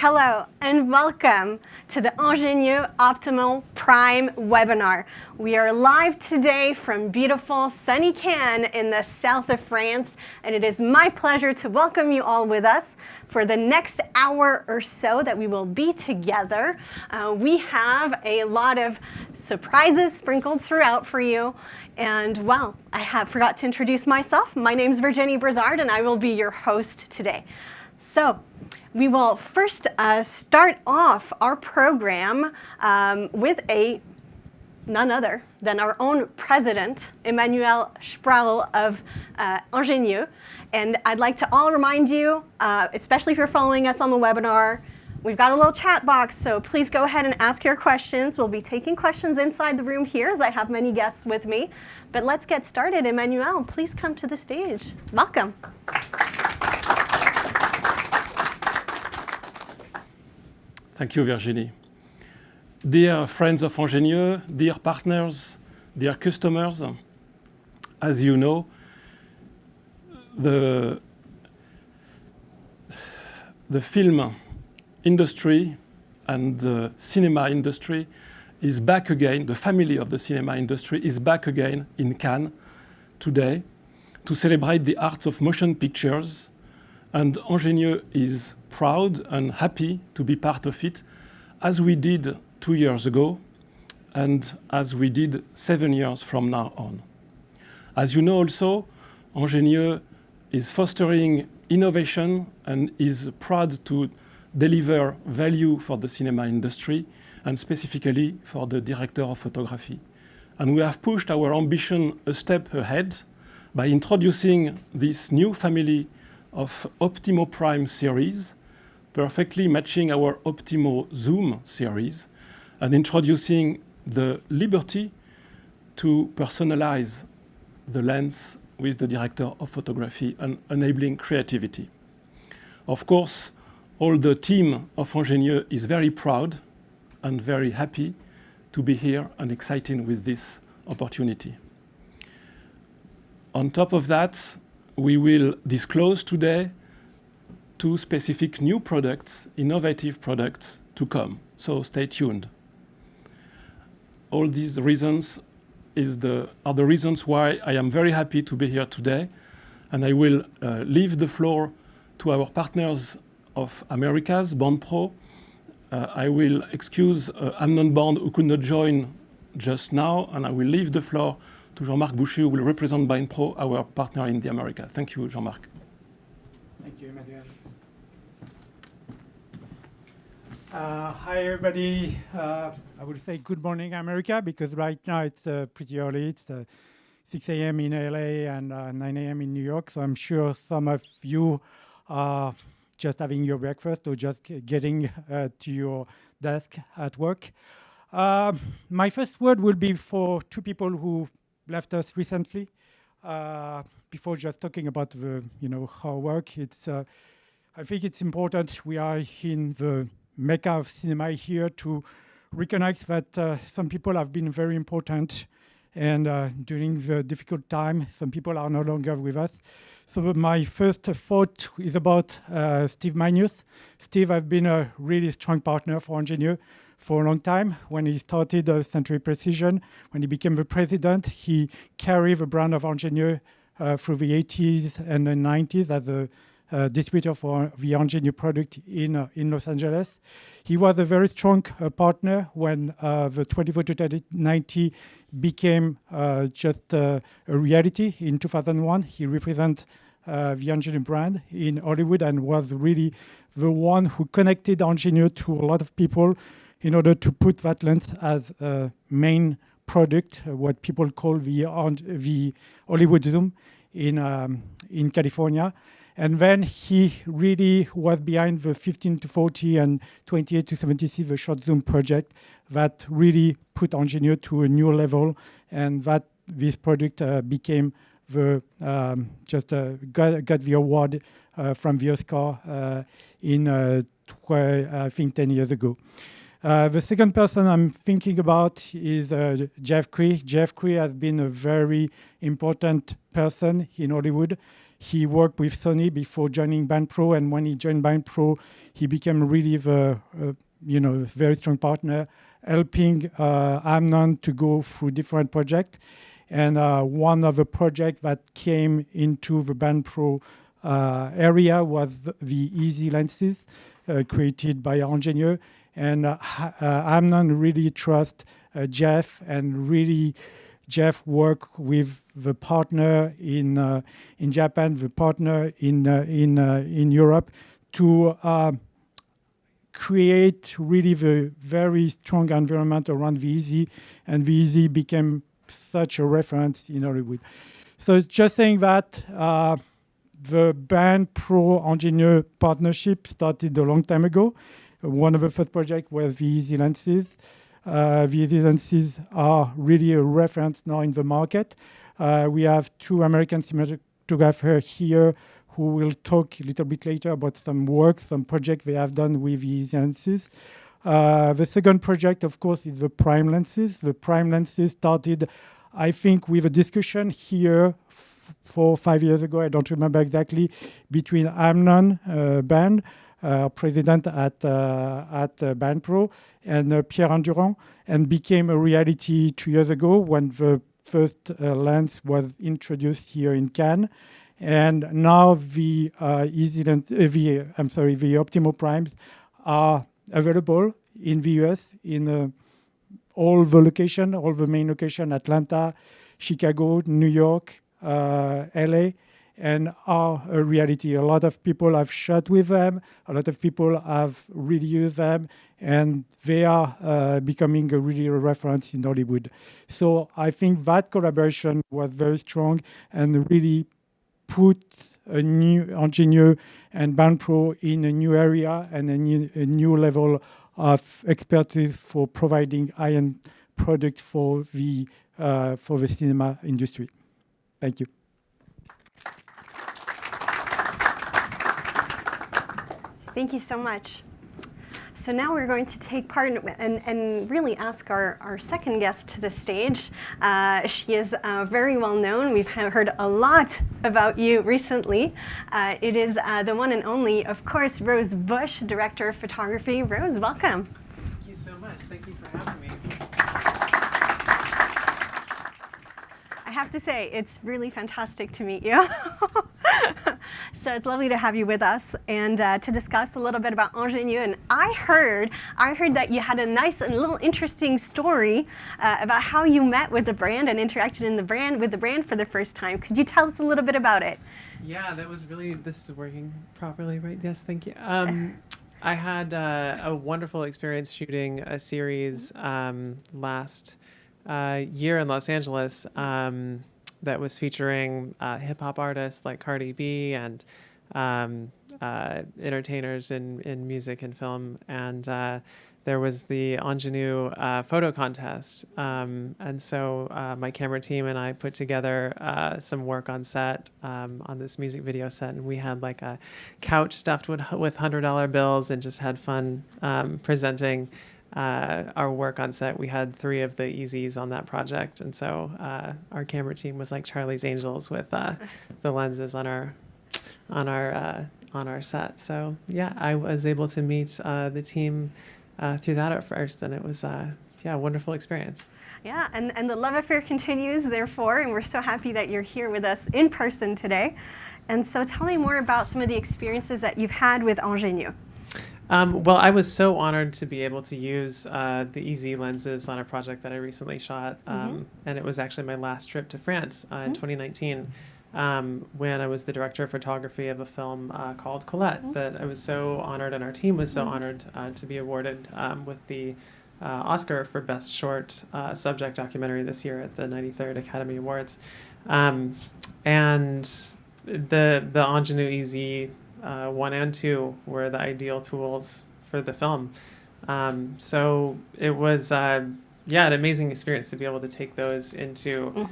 Hello and welcome to the Angénieux Optimo Prime webinar. We are live today from beautiful sunny Cannes in the south of France, and it is my pleasure to welcome you all with us for the next hour or so that we will be together. We have a lot of surprises sprinkled throughout for you. And well, I have forgot to introduce myself. My name is Virginie Brizard and I will be your host today. So we will first start off our program with none other than our own president, Emmanuel Sprall of Angenieux. And I'd like to all remind you, especially if you're following us on the webinar, we've got a little chat box, so please go ahead and ask your questions. We'll be taking questions inside the room here, as I have many guests with me. But let's get started. Emmanuel, please come to the stage. Welcome. Thank you, Virginie. Dear friends of Angenieux, dear partners, dear customers, as you know, the film industry and the cinema industry is back again, the family of the cinema industry is back again in Cannes today to celebrate the arts of motion pictures, and Angenieux is proud and happy to be part of it, as we did 2 years ago and as we did 7 years from now on. As you know also, Angenieux is fostering innovation and is proud to deliver value for the cinema industry and specifically for the director of photography. And we have pushed our ambition a step ahead by introducing this new family of Optimo Prime series, perfectly matching our Optimo Zoom series, and introducing the liberty to personalize the lens with the director of photography and enabling creativity. Of course, all the team of Angenieux is very proud and very happy to be here and excited with this opportunity. On top of that, we will disclose today 2 specific new products, innovative products to come, so stay tuned. All these reasons are the reasons why I am very happy to be here today, and I will leave the floor to our partners of Americas, Bond Pro. I will excuse Amnon Bond, who could not join just now, and I will leave the floor to Jean-Marc Boucher, who will represent Bond Pro, our partner in the America. Thank you, Jean-Marc. Thank you, Emmanuel. Hi, everybody. I would say good morning, America, because right now it's pretty early. It's 6 a.m. in LA and 9 a.m. in New York. So I'm sure some of you are just having your breakfast or just getting to your desk at work. My first word will be for 2 people who left us recently. Before just talking about our work, I think it's important. We are in the mecca of cinema here to recognize that some people have been very important, and during the difficult time, some people are no longer with us. So my first thought is about Steve Magnus. Steve has been a really strong partner for Angenieux for a long time. When he started Century Precision, when he became the president, he carried the brand of Angenieux through the 80s and the 90s as a distributor for the Angenieux product in Los Angeles. He was a very strong partner when the 24 to 30-90 became just a reality in 2001. He represented the Angenieux brand in Hollywood and was really the one who connected Angenieux to a lot of people in order to put that lens as a main product, what people call the Hollywood Zoom in California. And then he really was behind the 15 to 40 and 28 to 70, the short zoom project that really put Angenieux to a new level, and that this product became the got the award from the Oscar in I think 10 years ago. The second person I'm thinking about is Jeff Cree. Jeff Cree has been a very important person in Hollywood. He worked with Sony before joining BandPro, and when he joined BandPro, he became really the very strong partner, helping Amnon to go through different projects. And one of the projects that came into the BandPro area was the easy lenses created by Angenieux. And Amnon really trusts Jeff, and really Jeff worked with the partner in Japan, the partner in Europe, to create really the very strong environment around VEZ, and VEZ became such a reference in Hollywood. So just saying that the BandPro Angenieux partnership started a long time ago. One of the first projects was VEZ lenses. VEZ lenses are really a reference now in the market. We have two American cinematographers here who will talk a little bit later about some work, some projects they have done with VEZ lenses. The second project, of course, is the Prime lenses. The Prime lenses started, I think, with a discussion here 4 or 5 years ago, I don't remember exactly, between Amnon Band, president at BandPro, and Pierre Endurant, and became a reality 2 years ago when the first lens was introduced here in Cannes. And now the Optimo Primes are available in the US in all the main locations, Atlanta, Chicago, New York, LA, and are a reality. A lot of people have shot with them, a lot of people have really used them, and they are becoming a really reference in Hollywood. So I think that collaboration was very strong and really put a new Angenieux and BandPro in a new area and a new level of expertise for providing high-end product for the cinema industry. Thank you. Thank you so much. So now we're going to take part and really ask our second guest to the stage. She is very well known. We've heard a lot about you recently. It is the one and only, of course, Rose Bush, Director of Photography. Rose, welcome. Thank you so much. Thank you for having me. I have to say, it's really fantastic to meet you. So it's lovely to have you with us and to discuss a little bit about Angenieux. And I heard that you had a nice and little interesting story about how you met with the brand and interacted with the brand for the first time. Could you tell us a little bit about it? Yeah, that was really, this is working properly, right? Yes, thank you. I had a wonderful experience shooting a series last year in Los Angeles that was featuring hip-hop artists like Cardi B and entertainers in music and film. And there was the Angenieux photo contest. And so my camera team and I put together some work on set, on this music video set. And we had like a couch stuffed with $100 bills and just had fun presenting our work on set. We had 3 of the EZs on that project, and so our camera team was like Charlie's Angels with the lenses on our set. So yeah, I was able to meet the team through that at first, and it was a wonderful experience. Yeah, and the love affair continues, therefore, and we're so happy that you're here with us in person today. And so tell me more about some of the experiences that you've had with Angenieux. Well, I was so honored to be able to use the EZ lenses on a project that I recently shot, and it was actually my last trip to France in 2019, when I was the director of photography of a film called Colette, that I was so honored, and our team was so honored to be awarded with the Oscar for Best Short Subject Documentary this year at the 93rd Academy Awards. And the Angenieux EZ 1 and 2 were the ideal tools for the film. So it was, an amazing experience to be able to take those into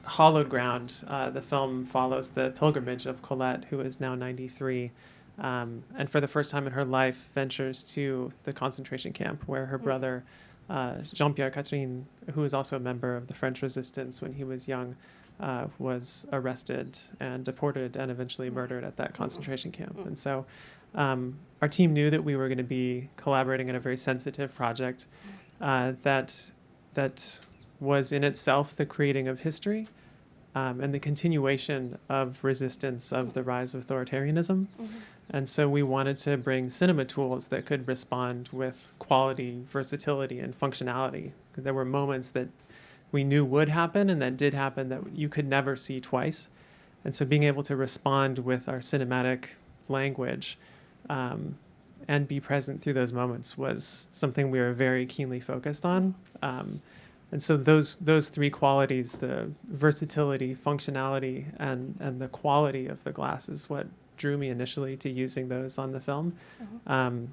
hallowed ground. The film follows the pilgrimage of Colette, who is now 93, and for the first time in her life ventures to the concentration camp where her brother, Jean-Pierre Catherine, who was also a member of the French resistance when he was young, was arrested and deported and eventually murdered at that concentration camp. And so our team knew that we were going to be collaborating on a very sensitive project that was in itself the creating of history and the continuation of resistance of the rise of authoritarianism. And so we wanted to bring cinema tools that could respond with quality, versatility, and functionality. There were moments that we knew would happen and that did happen that you could never see twice. And so being able to respond with our cinematic language and be present through those moments was something we were very keenly focused on. And so those three qualities, the versatility, functionality, and the quality of the glass is what drew me initially to using those on the film. And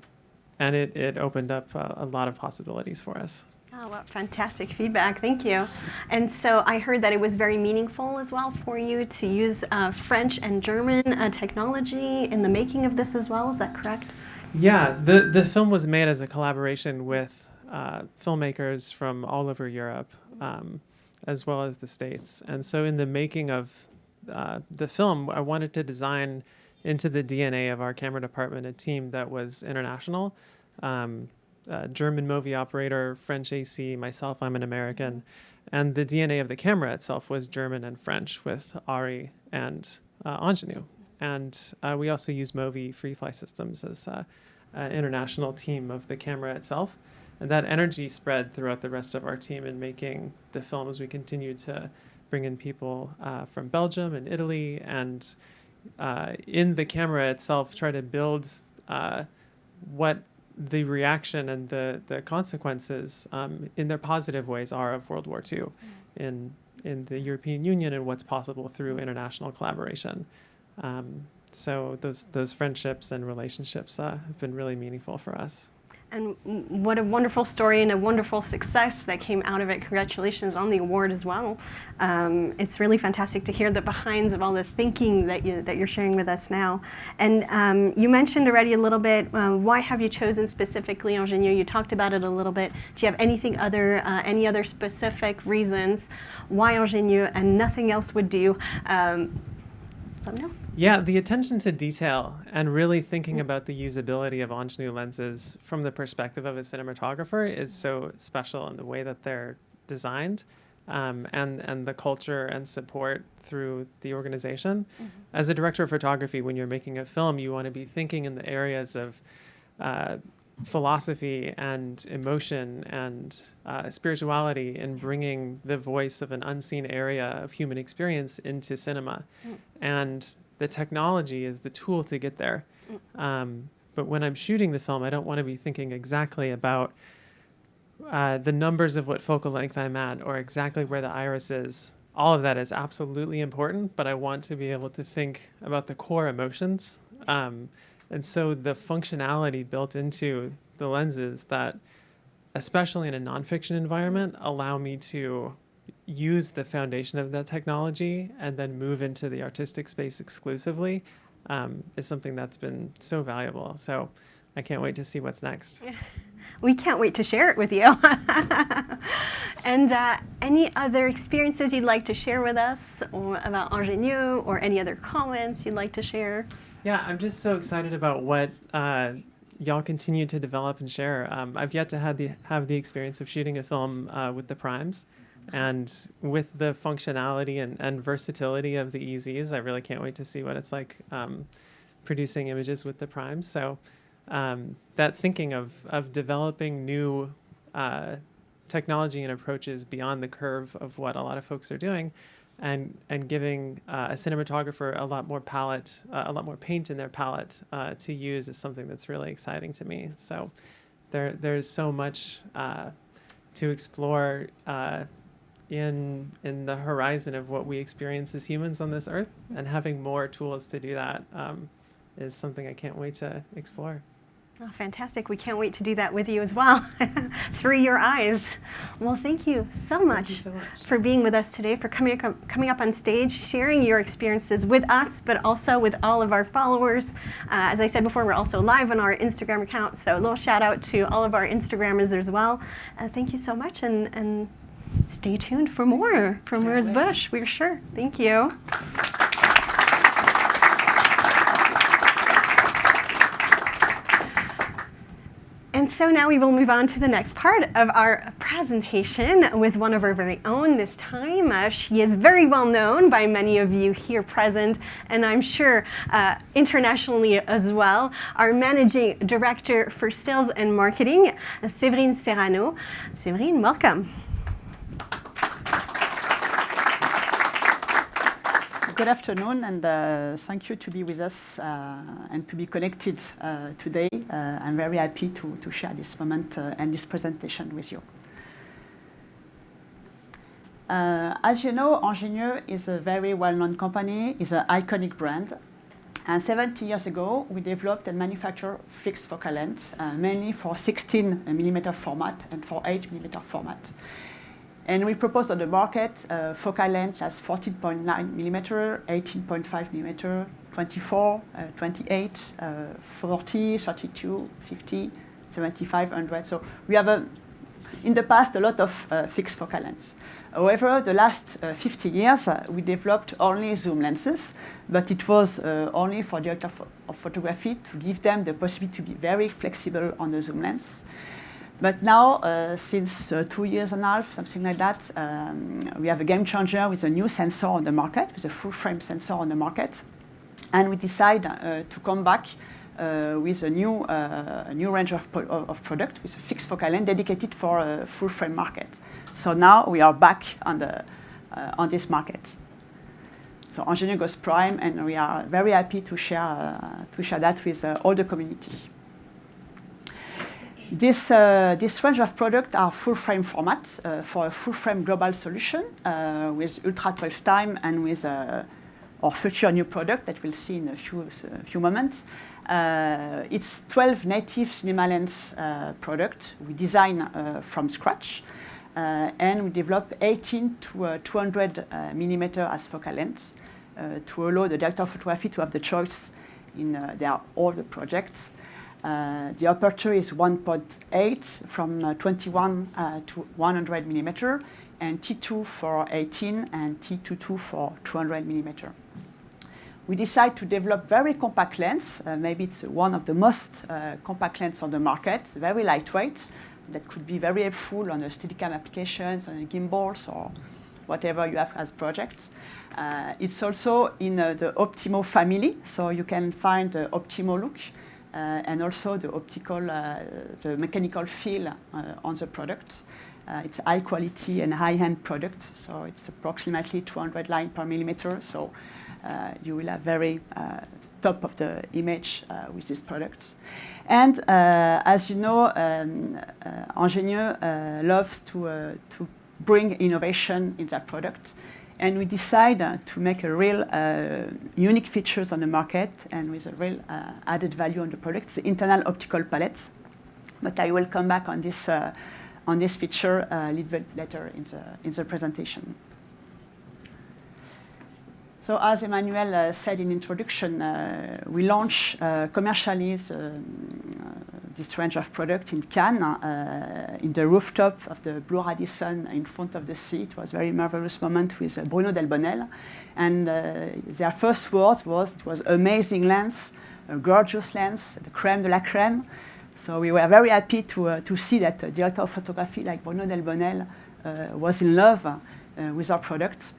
it opened up a lot of possibilities for us. Oh, well, fantastic feedback. Thank you. And so I heard that it was very meaningful as well for you to use French and German technology in the making of this as well. Is that correct? Yeah, the film was made as a collaboration with filmmakers from all over Europe, as well as the States. And so in the making of the film, I wanted to design into the DNA of our camera department a team that was international. German movie operator, French AC, myself, I'm an American. And the DNA of the camera itself was German and French with Ari and Angenieux. And we also use Movi Free Fly Systems as an international team of the camera itself. And that energy spread throughout the rest of our team in making the film as we continued to bring in people from Belgium and Italy, and in the camera itself try to build what the reaction and the consequences in their positive ways are of World War II in the European Union and what's possible through international collaboration. So those friendships and relationships have been really meaningful for us. And what a wonderful story and a wonderful success that came out of it. Congratulations on the award as well. It's really fantastic to hear the behinds of all the thinking that you're sharing with us now. And you mentioned already a little bit, why have you chosen specifically Angenieux? You talked about it a little bit. Do you have any other specific reasons why Angenieux and nothing else would do? Let me know. Yeah, the attention to detail and really thinking about the usability of Angenieux lenses from the perspective of a cinematographer is so special in the way that they're designed, and the culture and support through the organization. As a director of photography, when you're making a film, you want to be thinking in the areas of philosophy and emotion and spirituality, and bringing the voice of an unseen area of human experience into cinema. And the technology is the tool to get there. But when I'm shooting the film, I don't want to be thinking exactly about the numbers of what focal length I'm at or exactly where the iris is. All of that is absolutely important, but I want to be able to think about the core emotions. And so the functionality built into the lenses that, especially in a nonfiction environment, allow me to use the foundation of that technology and then move into the artistic space exclusively is something that's been so valuable. So I can't wait to see what's next. We can't wait to share it with you. And any other experiences you'd like to share with us about Angenieux, or any other comments you'd like to share? Yeah, I'm just so excited about what y'all continue to develop and share. I've yet to have the experience of shooting a film with the Primes. And with the functionality and versatility of the EZs, I really can't wait to see what it's like producing images with the Primes. So that thinking of developing new technology and approaches beyond the curve of what a lot of folks are doing, and giving a cinematographer a lot more palette, a lot more paint in their palette to use is something that's really exciting to me. So there's so much to explore in the horizon of what we experience as humans on this earth, and having more tools to do that is something I can't wait to explore. Oh, fantastic. We can't wait to do that with you as well, through your eyes. Well, thank you so much for being with us today, for coming up on stage, sharing your experiences with us, but also with all of our followers. As I said before, we're also live on our Instagram account, so a little shout out to all of our Instagrammers as well. Thank you so much, and Stay tuned for more from Where's Bush, we're sure. Thank you. And so now we will move on to the next part of our presentation with one of our very own this time. She is very well known by many of you here present, and I'm sure internationally as well. Our Managing Director for Sales and Marketing, Séverine Serrano. Séverine, welcome. Good afternoon, and thank you to be with us and to be connected today. I'm very happy to share this moment and this presentation with you. As you know, Angenieux is a very well-known company, is an iconic brand. And 70 years ago, we developed and manufactured fixed focal lengths, mainly for 16mm format and for 8mm format. And we proposed on the market focal length as 14.9mm, 18.5mm, 24, 28, 40, 32, 50, 75, 100. So we have, in the past, a lot of fixed focal lengths. However, the last 50 years, we developed only zoom lenses, but it was only for the director of photography to give them the possibility to be very flexible on the zoom lens. But now, since 2 years and a half, something like that, we have a game changer with a new sensor on the market, with a full-frame sensor on the market. And we decide to come back with a new range of product with a fixed focal length dedicated for a full-frame market. So now we are back on this market. So Angénieux goes prime, and we are very happy to share that with all the community. This range of products are full-frame formats for a full-frame global solution with Ultra 12 time and with our future new product that we'll see in a few moments. It's 12 native cinema lens product we design from scratch, and we develop 18 to 200 millimeter as focal length to allow the director of photography to have the choice in all the projects. The aperture is 1.8 from 21 to 100 millimeter, and T2 for 18 and T22 for 200 millimeter. We decide to develop very compact lens. Maybe it's one of the most compact lenses on the market, very lightweight, that could be very helpful on the Steadicam applications, on gimbals, or whatever you have as projects. It's also in the Optimo family, so you can find the Optimo look, and also the optical, the mechanical feel on the product. It's high quality and high-end product, so it's approximately 200 lines per millimeter. So you will have very top of the image with this product. And as you know, Angenieux loves to bring innovation in their product. And we decide to make a real unique features on the market and with a real added value on the product. It's the internal optical palette. But I will come back on this feature a little bit later in the presentation. So as Emmanuel said in introduction, we launch commercially this range of product in Cannes, in the rooftop of the Blue Radisson in front of the sea. It was a very marvelous moment with Bruno Delbonnel. And their first words was, it was amazing lens, a gorgeous lens, the crème de la crème. So we were very happy to see that the director of photography like Bruno Delbonnel was in love with our product.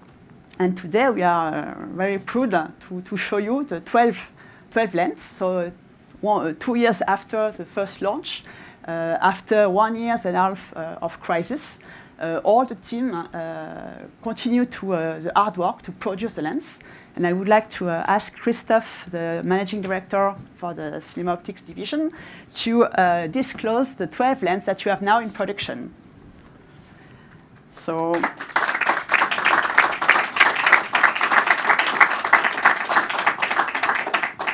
And today we are very proud to show you the 12 lens. So 2 years after the first launch, after 1 year and a half of crisis, all the team continue the hard work to produce the lens. And I would like to ask Christophe, the managing director for the Cinema Optics division, to disclose the 12 lenses that you have now in production. So.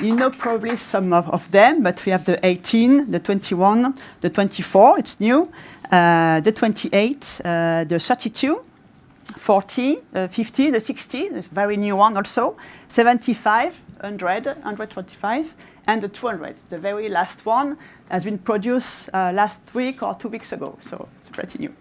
You know probably some of them, but we have the 18, the 21, the 24, it's new, the 28, the 32, 40, 50, the 60, it's a very new one also, 75, 100, 125, and the 200. The very last one has been produced last week or 2 weeks ago, so it's pretty new.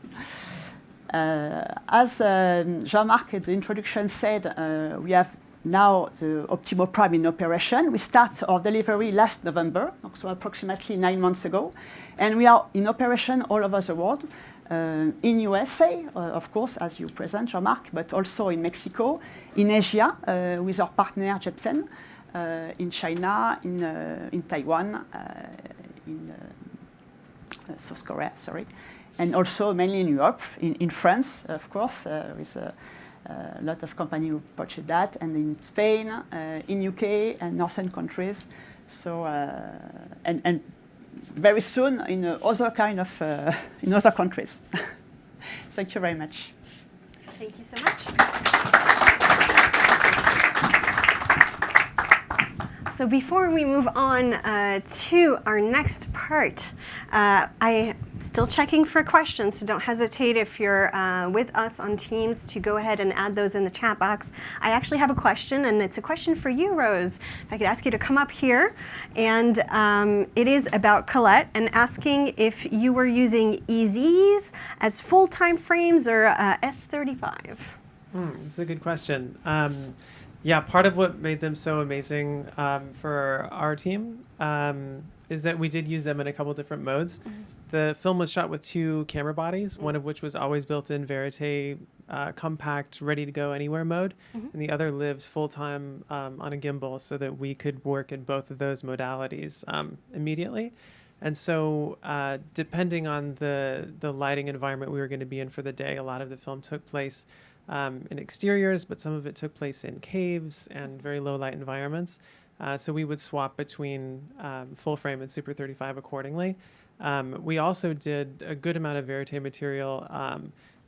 As Jean-Marc at the introduction said, we have now the Optimo Prime in operation. We start our delivery last November, so approximately 9 months ago. And we are in operation all over the world. In USA, of course, as you present, Jean-Marc, but also in Mexico, in Asia, with our partner Jepsen, in China, in Taiwan, in South Korea, sorry, and also mainly in Europe, in France, of course, with a lot of companies who purchased that, and in Spain, in UK, and northern countries. So, and very soon in other kind of in other countries. Thank you very much. Thank you so much. So before we move on to our next part, I'm still checking for questions, so don't hesitate if you're with us on Teams to go ahead and add those in the chat box. I actually have a question, and it's a question for you, Rose. If I could ask you to come up here, and it is about Colette, and asking if you were using EZs as full-time frames or S35. That's a good question. Yeah, part of what made them so amazing for our team is that we did use them in a couple different modes. Mm-hmm. The film was shot with 2 camera bodies, one of which was always built in Verite compact, ready to go anywhere mode, and the other lived full-time on a gimbal so that we could work in both of those modalities immediately. And so depending on the lighting environment we were going to be in for the day, a lot of the film took place in exteriors, but some of it took place in caves and very low light environments. So we would swap between full frame and Super 35 accordingly. We also did a good amount of Verite material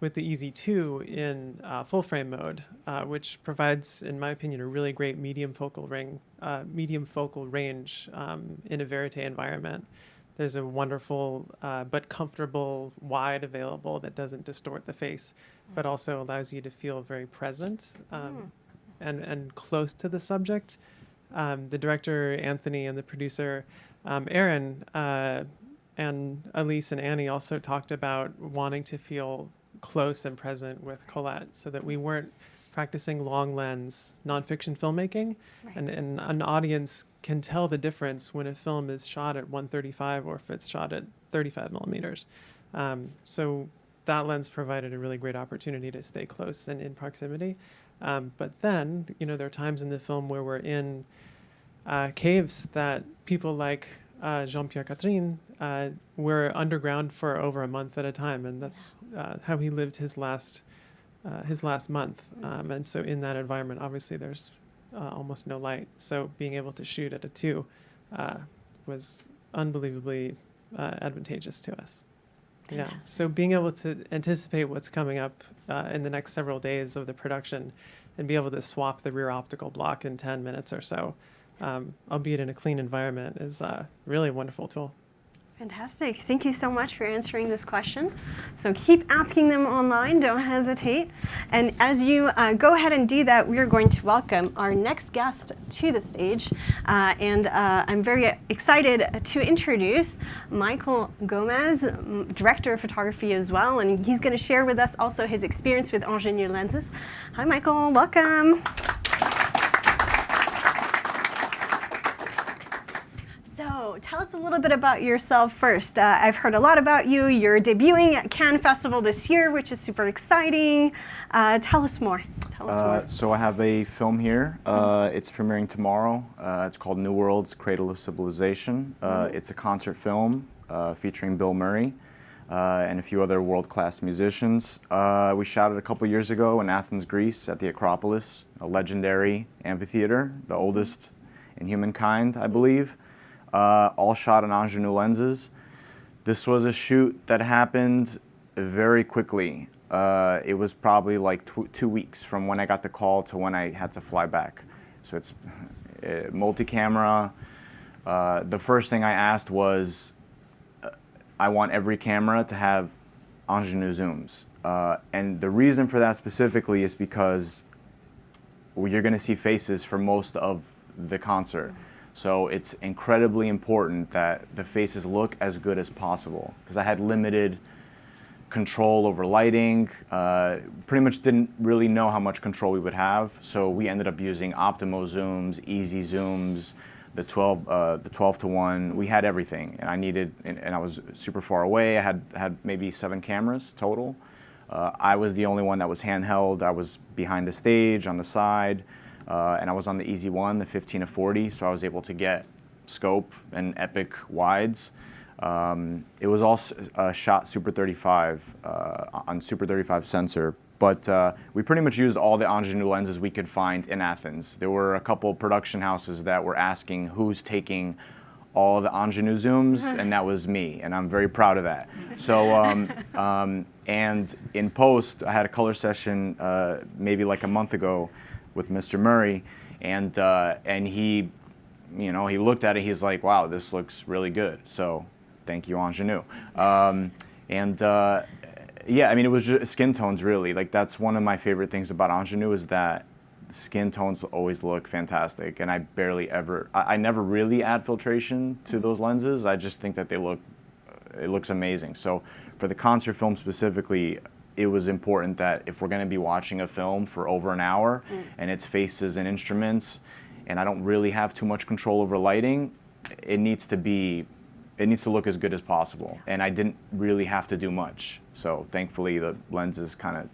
with the EZ2 in full frame mode, which provides, in my opinion, a really great medium focal range in a Verite environment. There's a wonderful but comfortable wide available that doesn't distort the face, but also allows you to feel very present and close to the subject. The director, Anthony, and the producer, Aaron, and Elise and Annie also talked about wanting to feel close and present with Colette so that we weren't practicing long lens nonfiction filmmaking, right. And an audience can tell the difference when a film is shot at 135 or if it's shot at 35 millimeters. So that lens provided a really great opportunity to stay close and in proximity. But then, there are times in the film where we're in caves that people like Jean-Pierre Catherine were underground for over a month at a time, and that's how he lived his last month. And so in that environment, obviously there's almost no light. So being able to shoot at a 2 was unbelievably advantageous to us. Yeah. So being able to anticipate what's coming up in the next several days of the production and be able to swap the rear optical block in 10 minutes or so, albeit in a clean environment, is really a wonderful tool. Fantastic. Thank you so much for answering this question. So keep asking them online. Don't hesitate. And as you go ahead and do that, we are going to welcome our next guest to the stage. And I'm very excited to introduce Michael Gomes, Director of Photography as well. And he's going to share with us also his experience with Angenieux lenses. Hi, Michael. Welcome. So tell us a little bit about yourself first. I've heard a lot about you. You're debuting at Cannes Festival this year, which is super exciting. Tell us more. So I have a film here. It's premiering tomorrow. It's called New Worlds, Cradle of Civilization. It's a concert film featuring Bill Murray and a few other world-class musicians. We shot it a couple years ago in Athens, Greece at the Acropolis, a legendary amphitheater, the oldest in humankind, I believe. All shot on Angenieux lenses. This was a shoot that happened very quickly. It was probably like 2 weeks from when I got the call to when I had to fly back. So it's multi-camera. The first thing I asked was, I want every camera to have Angenieux zooms. And the reason for that specifically is because you're going to see faces for most of the concert. So it's incredibly important that the faces look as good as possible, because I had limited control over lighting. Pretty much didn't really know how much control we would have, so we ended up using Optimo zooms, easy zooms, the 12 to 1. We had everything, and I was super far away. I had maybe 7 cameras total. I was the only one that was handheld. I was behind the stage on the side, and I was on the easy one, the 15 to 40, so I was able to get scope and epic wides. It was all shot Super 35 on Super 35 sensor, but we pretty much used all the Angenieux lenses we could find in Athens. There were a couple production houses that were asking who's taking all the Angenieux zooms, and that was me, and I'm very proud of that. So, and in post, I had a color session maybe like a month ago with Mr. Murray, and he, you know, he looked at it. He's like, "Wow, this looks really good." So, thank you, Angenieux. Yeah, I mean, it was just skin tones, really. Like, that's one of my favorite things about Angenieux is that skin tones always look fantastic, and I never really add filtration to those lenses. I just think that it looks amazing. So for the concert film specifically, it was important that if we're going to be watching a film for over an hour and it's faces and instruments, and I don't really have too much control over lighting, it needs to look as good as possible. And I didn't really have to do much. So thankfully the lenses kind of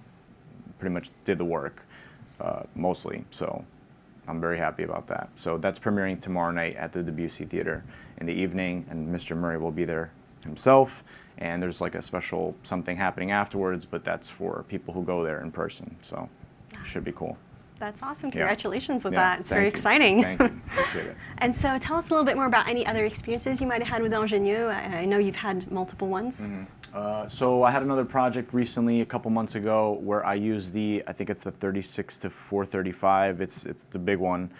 pretty much did the work, mostly. So I'm very happy about that. So that's premiering tomorrow night at the Debussy Theater in the evening, and Mr. Murray will be there himself. And there's like a special something happening afterwards, but that's for people who go there in person. So it should be cool. That's awesome. Congratulations with Yeah, that. It's very thank you. exciting. Thank you. Appreciate it. And so tell us a little bit more about any other experiences you might have had with Angenieux. I know you've had multiple ones. So I had another project recently, a couple months ago, where I used I think it's the 36 to 435. It's the big one.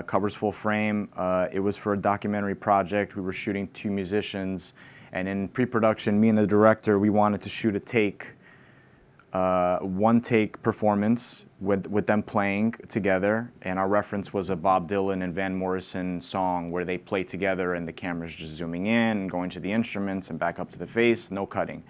Covers full frame. It was for a documentary project. We were shooting 2 musicians, and in pre-production, me and the director, we wanted to shoot one take performance with them playing together, and our reference was a Bob Dylan and Van Morrison song where they play together and the camera's just zooming in and going to the instruments and back up to the face, no cutting.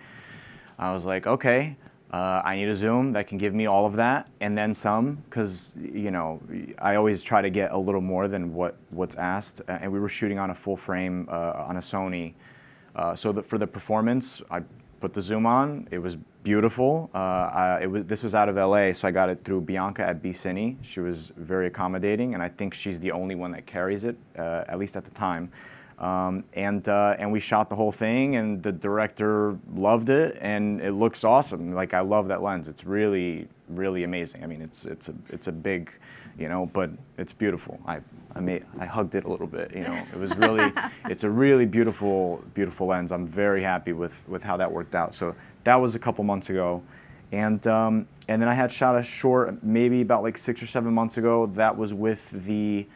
I was like, okay, I need a zoom that can give me all of that and then some, because you know I always try to get a little more than what's asked, and we were shooting on a full frame on a Sony. So for the performance, I put the zoom on. It was beautiful. This was out of LA, so I got it through Bianca at B-Cine. She was very accommodating, and I think she's the only one that carries it, at least at the time. And we shot the whole thing, and the director loved it, and it looks awesome. Like, I love that lens. It's really, really amazing. I mean, it's a big, you know, but it's beautiful. I hugged it a little bit, you know. It was really, it's a really beautiful, beautiful lens. I'm very happy with how that worked out. So that was a couple months ago, and then I had shot a short maybe about like 6 or 7 months ago. That was with the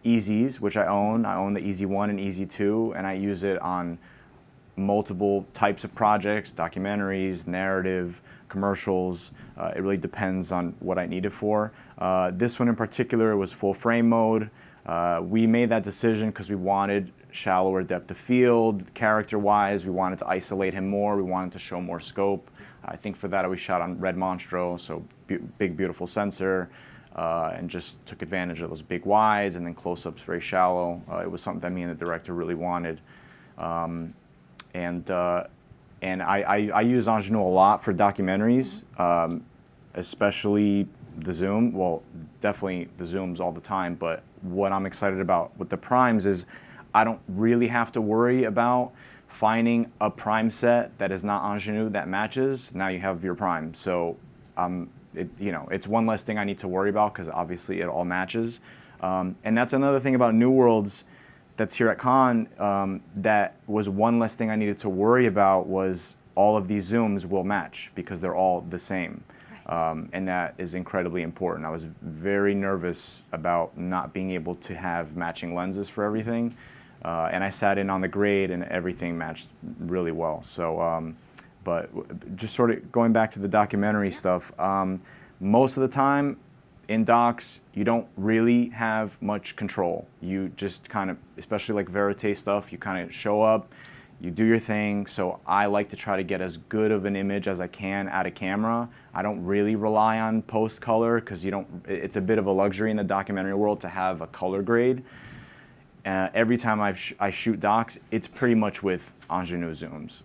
Easies, which I own. I own the Easy 1 and Easy 2, and I use it on multiple types of projects, documentaries, narrative, commercials. It really depends on what I need it for. This one in particular was full frame mode. We made that decision because we wanted shallower depth of field, character-wise. We wanted to isolate him more. We wanted to show more scope. I think for that we shot on Red Monstro, so big, beautiful sensor, and just took advantage of those big wides and then close-ups very shallow. It was something that me and the director really wanted. And I use Angenieux a lot for documentaries, especially the zoom. Well, definitely the zooms all the time, but what I'm excited about with the primes is I don't really have to worry about finding a prime set that is not Angenieux that matches. Now you have your prime. So you know, it's one less thing I need to worry about because obviously it all matches. And that's another thing about New Worlds that's here at Cannes, that was one less thing I needed to worry about was all of these zooms will match because they're all the same. And that is incredibly important. I was very nervous about not being able to have matching lenses for everything. And I sat in on the grade and everything matched really well. So, but just sort of going back to the documentary stuff, most of the time in docs, you don't really have much control. You just kind of, especially like verite stuff, you kind of show up, you do your thing. So I like to try to get as good of an image as I can out of camera. I don't really rely on post color because it's a bit of a luxury in the documentary world to have a color grade. Every time I shoot docs, it's pretty much with Angenieux zooms,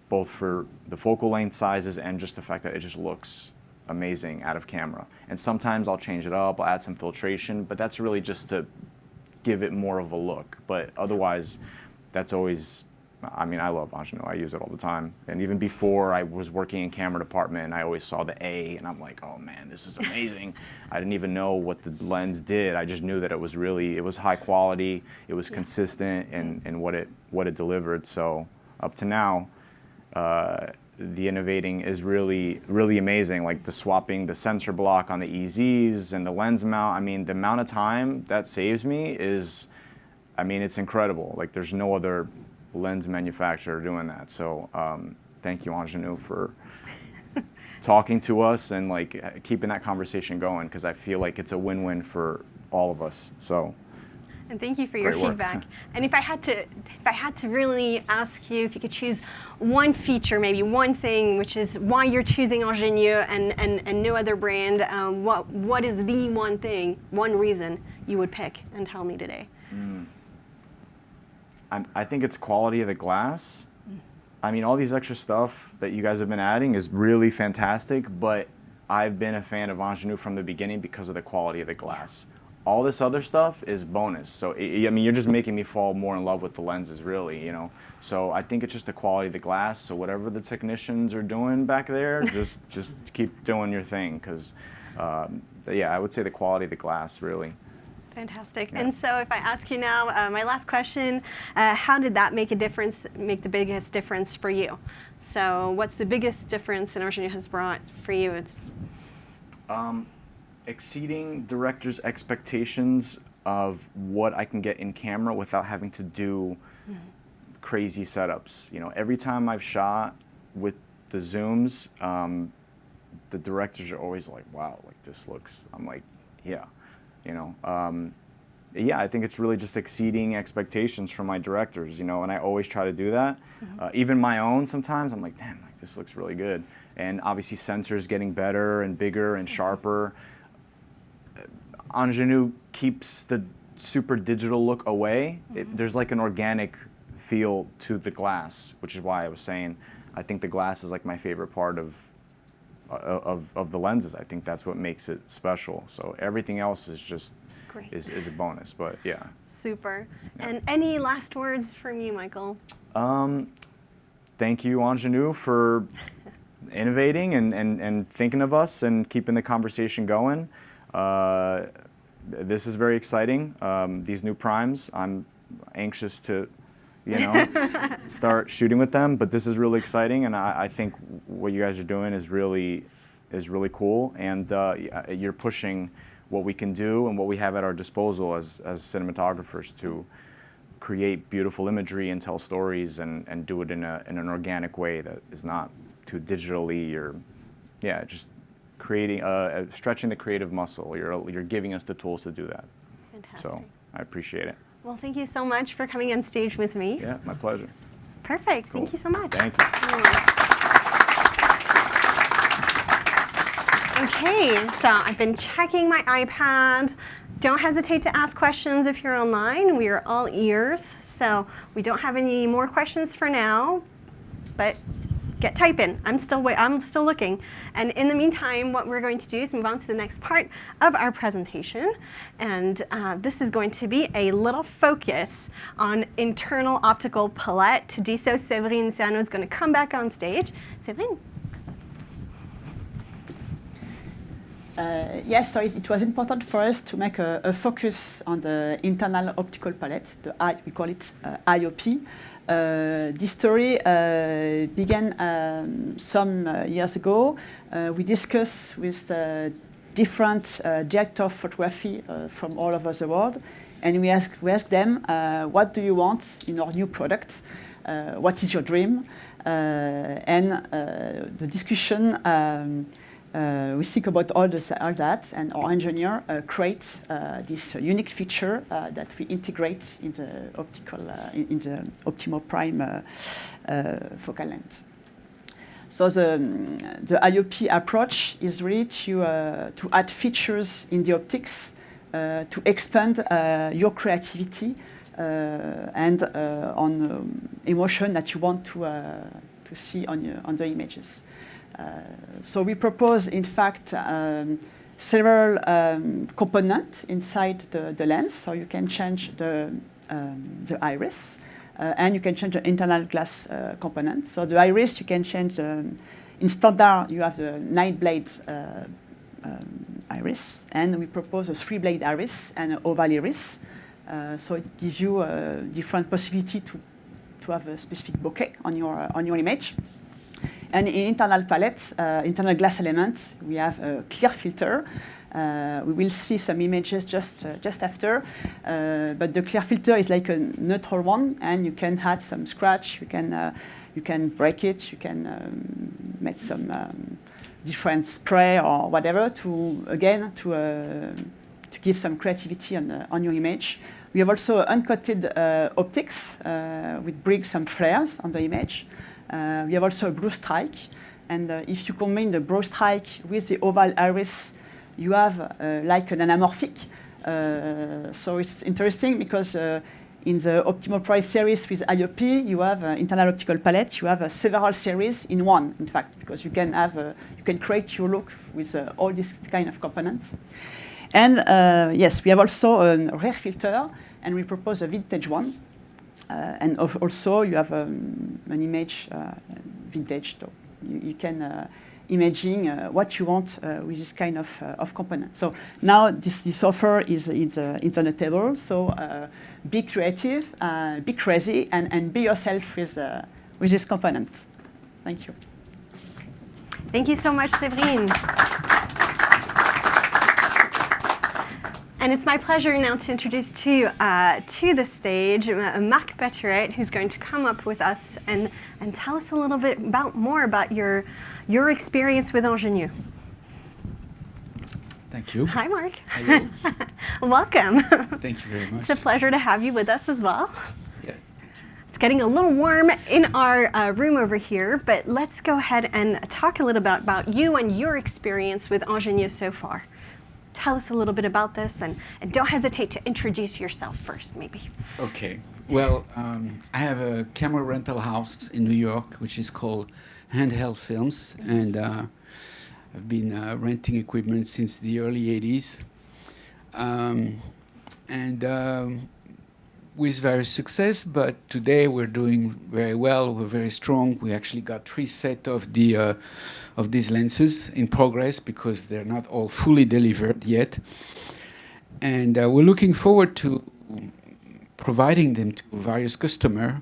both for the focal length sizes and just the fact that it just looks amazing out of camera. And sometimes I'll change it up, I'll add some filtration, but that's really just to give it more of a look. But otherwise, that's always, I mean, I love Angenieux. I use it all the time. And even before I was working in camera department, I always saw the A, and I'm like, oh man, this is amazing. I didn't even know what the lens did. I just knew that it was high quality, it was consistent in what it delivered. So up to now, the innovating is really, really amazing. Like the swapping the sensor block on the EZs and the lens mount. I mean, the amount of time that saves me is, I mean, it's incredible. Like there's no other lens manufacturer doing that. So thank you, Angenieux, for talking to us and like keeping that conversation going, because I feel like it's a win-win for all of us. So. And thank you for your feedback. And if I had to really ask you if you could choose one feature, maybe one thing, which is why you're choosing Angenieux and no other brand, what is the one thing, one reason you would pick and tell me today? I think it's quality of the glass. I mean, all these extra stuff that you guys have been adding is really fantastic, but I've been a fan of Angenieux from the beginning because of the quality of the glass. All this other stuff is bonus. So, I mean, you're just making me fall more in love with the lenses, really, you know. So I think it's just the quality of the glass. So whatever the technicians are doing back there, just keep doing your thing, because, yeah, I would say the quality of the glass, really. Fantastic. Yeah. And so if I ask you now, my last question, how did that make the biggest difference for you? So what's the biggest difference that Angenieux has brought for you? It's exceeding directors' expectations of what I can get in camera without having to do crazy setups. You know, every time I've shot with the zooms, the directors are always like, wow, like this looks, I'm like, yeah, you know. Yeah, I think it's really just exceeding expectations from my directors, you know, and I always try to do that. Even my own sometimes, I'm like, damn, like this looks really good. And obviously sensors getting better and bigger and sharper. Angenieux keeps the super digital look away. There's like an organic feel to the glass, which is why I was saying I think the glass is like my favorite part of the lenses. I think that's what makes it special. So everything else is just is a bonus, but yeah. Super. Yeah. And any last words from you, Michael? Thank you, Angenieux, for innovating and thinking of us and keeping the conversation going. This is very exciting. These new primes, I'm anxious to, you know, start shooting with them. But this is really exciting, and I think what you guys are doing is really cool. And you're pushing what we can do and what we have at our disposal as cinematographers to create beautiful imagery and tell stories and do it in an organic way that is not too digitally or, yeah, just creating, stretching the creative muscle. You're giving us the tools to do that. Fantastic. So I appreciate it. Well, thank you so much for coming on stage with me. Yeah, my pleasure. Perfect. Cool. Thank you so much. Thank you. Okay, so I've been checking my iPad. Don't hesitate to ask questions if you're online. We are all ears. So we don't have any more questions for now, but get typing. I'm still looking. And in the meantime, what we're going to do is move on to the next part of our presentation. And this is going to be a little focus on internal optical palette. To do so, Séverine Siano is going to come back on stage. Séverine. Yes, so it was important for us to make a focus on the internal optical palette. We call it IOP. This story began some years ago. We discussed with different directors of photography from all over the world, and we asked them, what do you want in our new product? What is your dream? And the discussion We think about all that, and our engineer create this unique feature that we integrate in the optical, in the Optimo Prime focal length. So the IOP approach is really to add features in the optics to expand your creativity and on emotion that you want to see on the images. So we propose, in fact, several components inside the lens. So you can change the iris, and you can change the internal glass component. So the iris, you can change. In standard, you have the 9-blade iris, and we propose a 3-blade iris and an oval iris. So it gives you a different possibility to have a specific bokeh on your image. And in internal palette, internal glass elements, we have a clear filter. We will see some images just after, but the clear filter is like a neutral one, and you can add some scratch. You can break it. You can make some different spray or whatever to give some creativity on your image. We have also uncoated optics with bring some flares on the image. We have also a blue strike, and if you combine the blue strike with the oval iris, you have like an anamorphic. So it's interesting because in the Optimo Price series with IOP, you have internal optical palette. You have several series in one, in fact, because you can create your look with all these kind of components. And yes, we have also a rare filter, and we propose a vintage one. And also, you have an image vintage. So you can imagine what you want with this kind of component. So now this offer is on the table. So be creative, be crazy, and be yourself with this component. Thank you. Thank you so much, Séverine. And it's my pleasure now to introduce to the stage Marc Betteret, who's going to come up with us and tell us a little bit more about your experience with Angenieux. Thank you. Hi, Marc. Hello. Welcome. Thank you very much. It's a pleasure to have you with us as well. Yes. It's getting a little warm in our room over here, but let's go ahead and talk a little bit about you and your experience with Angenieux so far. Tell us a little bit about this, and don't hesitate to introduce yourself first, maybe. Okay. Well, I have a camera rental house in New York, which is called Handheld Films, and I've been renting equipment since the early 80s. With various success, but today we're doing very well. We're very strong. We actually got 3 sets of these lenses in progress because they're not all fully delivered yet. And we're looking forward to providing them to various customers.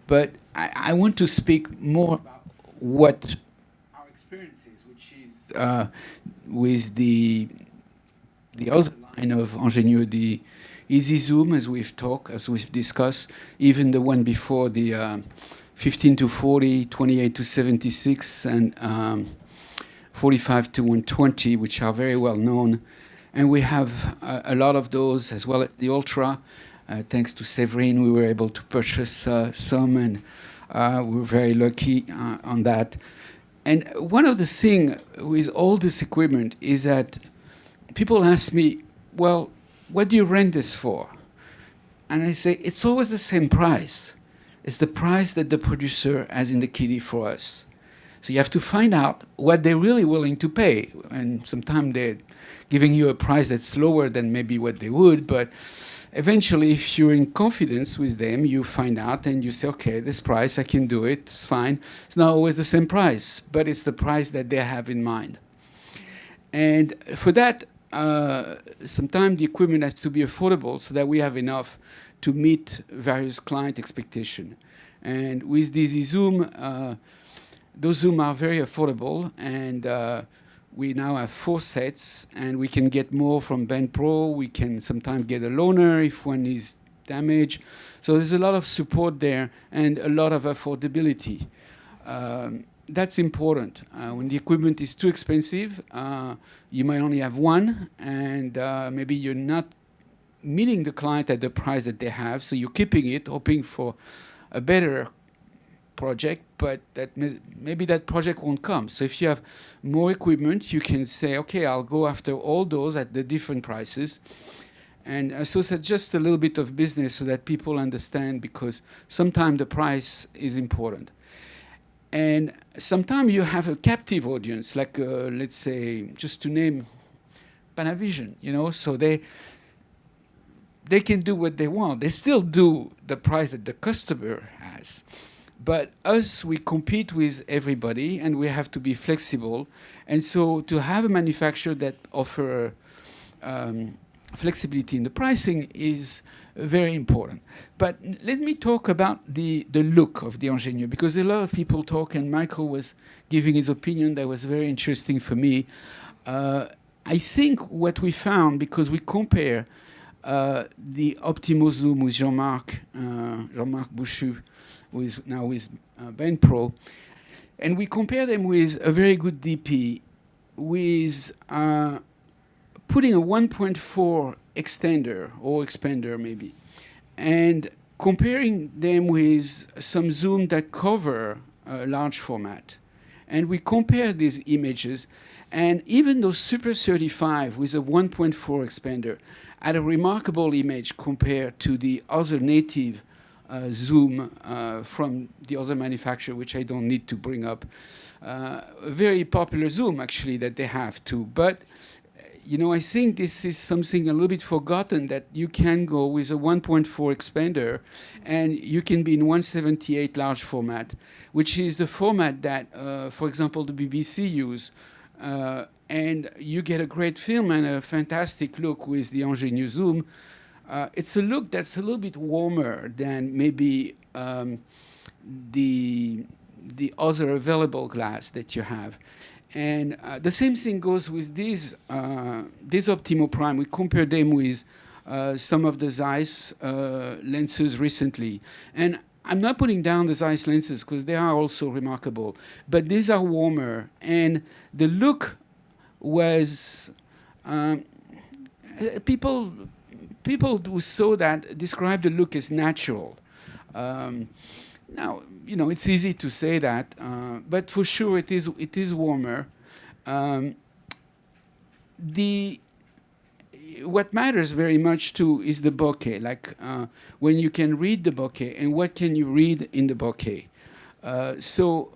But I want to speak more about what our experience is, which is with the other line of Angenieux, the Easy Zoom, as we've discussed, even the one before, the 15 to 40, 28 to 76, and 45 to 120, which are very well known. And we have a lot of those, as well as the Ultra. Thanks to Séverine, we were able to purchase some, and we're very lucky on that. And one of the things with all this equipment is that people ask me, well, what do you rent this for? And I say, it's always the same price. It's the price that the producer has in the kitty for us. So you have to find out what they're really willing to pay. And sometimes they're giving you a price that's lower than maybe what they would, but eventually, if you're in confidence with them, you find out and you say, okay, this price, I can do it, it's fine. It's not always the same price, but it's the price that they have in mind. And for that, sometimes the equipment has to be affordable so that we have enough to meet various client expectations. And with the Zoom, those Zoom are very affordable, and we now have 4 sets, and we can get more from Band Pro. We can sometimes get a loaner if one is damaged. So there's a lot of support there and a lot of affordability. that's important. When the equipment is too expensive, you might only have one, and maybe you're not meeting the client at the price that they have, so you're keeping it, hoping for a better project, but that maybe that project won't come. So if you have more equipment, you can say, okay, I'll go after all those at the different prices. And so it's just a little bit of business so that people understand, because sometimes the price is important. And sometimes you have a captive audience, like let's say, just to name Panavision, you know, so they can do what they want. They still do the price that the customer has. But us, we compete with everybody, and we have to be flexible. And so to have a manufacturer that offer flexibility in the pricing is very important. But let me talk about the look of the Angenieux, because a lot of people talk, and Michael was giving his opinion that was very interesting for me. I think what we found, because we compare the Optimo Zoom with Jean-Marc Bouchu, who is now with Ben Pro, and we compare them with a very good DP, with putting a 1.4 extender or expander maybe, and comparing them with some zoom that cover a large format. And we compare these images, and even those Super 35 with a 1.4 expander had a remarkable image compared to the other native zoom from the other manufacturer, which I don't need to bring up. A very popular zoom, actually, that they have too. But you know, I think this is something a little bit forgotten, that you can go with a 1.4 expander and you can be in 178 large format, which is the format that, for example, the BBC use. And you get a great film and a fantastic look with the Angenieux zoom. It's a look that's a little bit warmer than maybe the other available glass that you have. And the same thing goes with these Optimo Prime. We compared them with some of the Zeiss lenses recently. And I'm not putting down the Zeiss lenses, because they are also remarkable. But these are warmer. And the look was... people who saw that described the look as natural. Now, you know, it's easy to say that, but for sure it is warmer. What matters very much too is the bokeh, like when you can read the bokeh and what can you read in the bokeh. So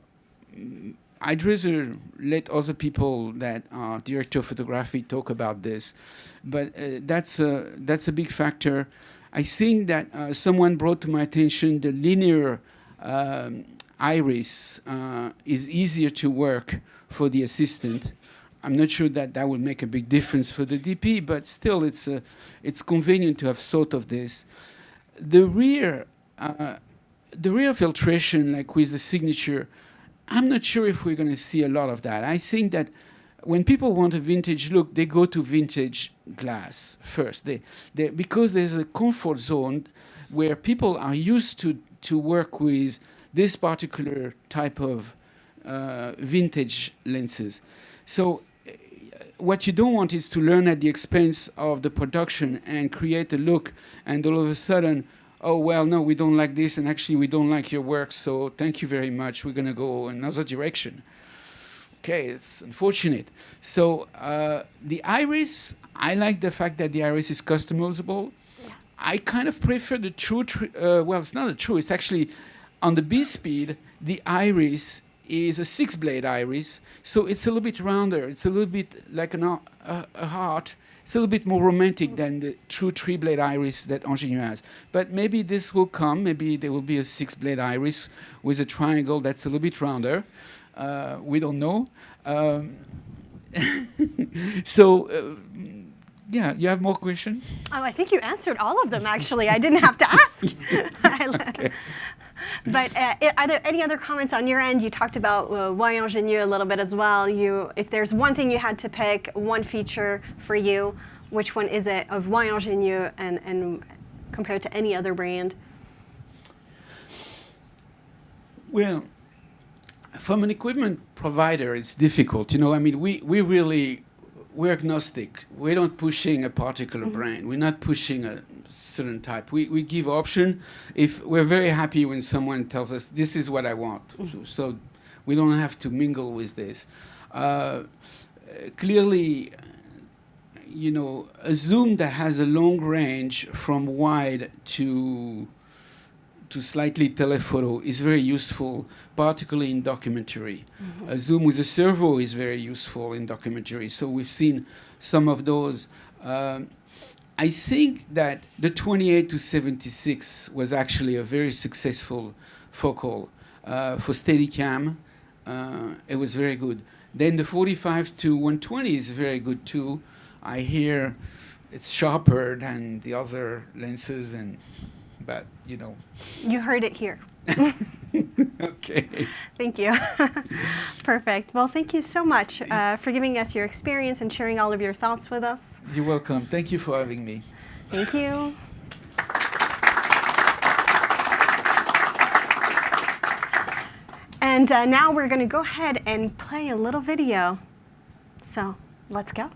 I'd rather let other people that are director of photography talk about this, but that's a big factor. I think that someone brought to my attention the linear iris is easier to work for the assistant. I'm not sure that that would make a big difference for the DP, but still it's convenient to have thought of this. The rear filtration, like with the signature, I'm not sure if we're going to see a lot of that. I think that when people want a vintage look, they go to vintage glass first. Because there's a comfort zone where people are used to work with this particular type of vintage lenses. So what you don't want is to learn at the expense of the production and create a look, and all of a sudden, oh, well, no, we don't like this, and actually we don't like your work, so thank you very much, we're going to go another direction. Okay, it's unfortunate. So the iris, I like the fact that the iris is customizable. I kind of prefer the true, well, it's not a true, it's actually on the B speed, the iris is a 6-blade iris, so it's a little bit rounder. It's a little bit like a heart. It's a little bit more romantic than the true 3-blade iris that Angenieux has. But maybe this will come. Maybe there will be a 6-blade iris with a triangle that's a little bit rounder. We don't know. So, yeah, you have more questions? Oh, I think you answered all of them, actually. I didn't have to ask. Okay. But are there any other comments on your end? You talked about why Angenieux a little bit as well. If there's one thing you had to pick, one feature for you, which one is it of why Angenieux and compared to any other brand? Well, from an equipment provider, it's difficult. You know, I mean, we're agnostic. We don't pushing a particular brand. We're not pushing a certain type. We give option. If we're very happy when someone tells us, this is what I want. So we don't have to mingle with this. Clearly, you know, a zoom that has a long range from wide to slightly telephoto is very useful, particularly in documentary. A zoom with a servo is very useful in documentary. So we've seen some of those. I think that the 28 to 76 was actually a very successful focal for Steadicam. It was very good. Then the 45 to 120 is very good too. I hear it's sharper than the other lenses, but you know. You heard it here. Okay. Thank you. Perfect. Well, thank you so much for giving us your experience and sharing all of your thoughts with us. You're welcome. Thank you for having me. Thank you. And now we're going to go ahead and play a little video. So let's go.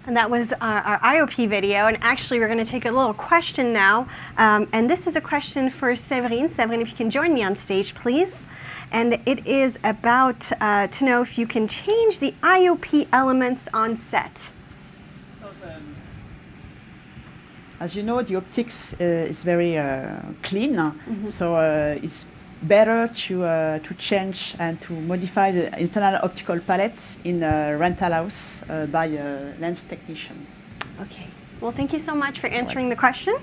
And that was our IOP video, and actually we're going to take a little question now, and this is a question for Séverine. Séverine, if you can join me on stage, please. And it is about to know if you can change the IOP elements on set. So as you know, the optics is very clean, so it's better to change and to modify the internal optical palette in a rental house by a lens technician. Okay. Well, thank you so much for answering the question.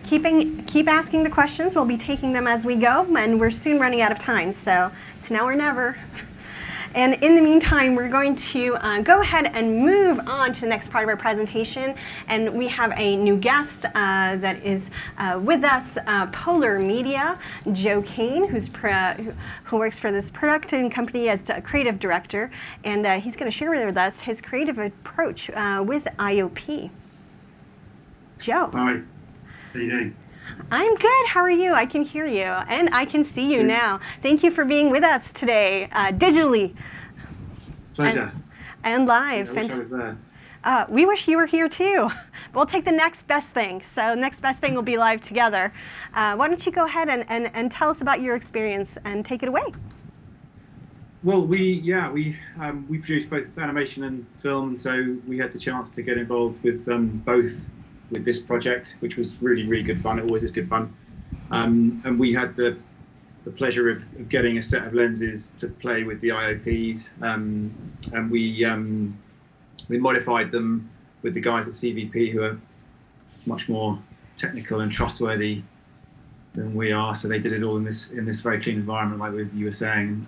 Keep asking the questions. We'll be taking them as we go, and we're soon running out of time, so it's now or never. And in the meantime, we're going to go ahead and move on to the next part of our presentation. And we have a new guest that is with us, Polar Media, Joe Kane, who works for this production company as a creative director. And he's going to share with us his creative approach with IOP. Joe. Hi, how are you doing? I'm good. How are you? I can hear you, and I can see you now. Thank you for being with us today, digitally. Pleasure. And live. I wish I was there. We wish you were here too. We'll take the next best thing. So next best thing will be live together. Why don't you go ahead and tell us about your experience and take it away. Well, we produce both animation and film, so we had the chance to get involved with both with this project, which was really, really good fun. It always is good fun. And we had the pleasure of getting a set of lenses to play with the IOPs, and we modified them with the guys at CVP, who are much more technical and trustworthy than we are. So they did it all in this very clean environment, like you were saying.